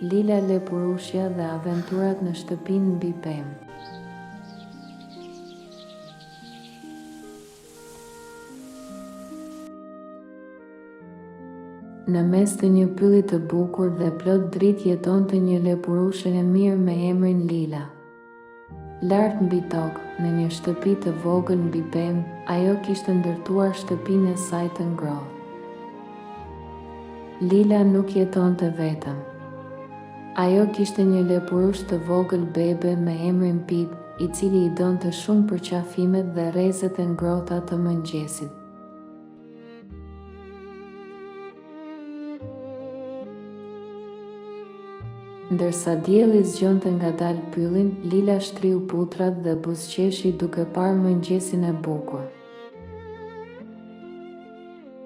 Lila Lepurushja dhe aventurat në shtëpinë mbi pemë. Në mes të një pylli të bukur dhe plot dritë jetonte një lepurushe e mirë me emrin Lila. Lart mbi tokë, në një shtëpi të vogël mbi pemë, ajo kishte ndërtuar shtëpinë e saj të ngrohtë. Lila nuk jetonte vetëm. Ajo kishte një lepurush të vogël bebe me emrin Pip, i cili i donte shumë përqafimet dhe rrezet e ngrohta të mëngjesit. Ndërsa dielli zgjonte ngadalë pyllin, Lila shtriu putrat dhe buzëqeshi duke parë mëngjesin e bukur.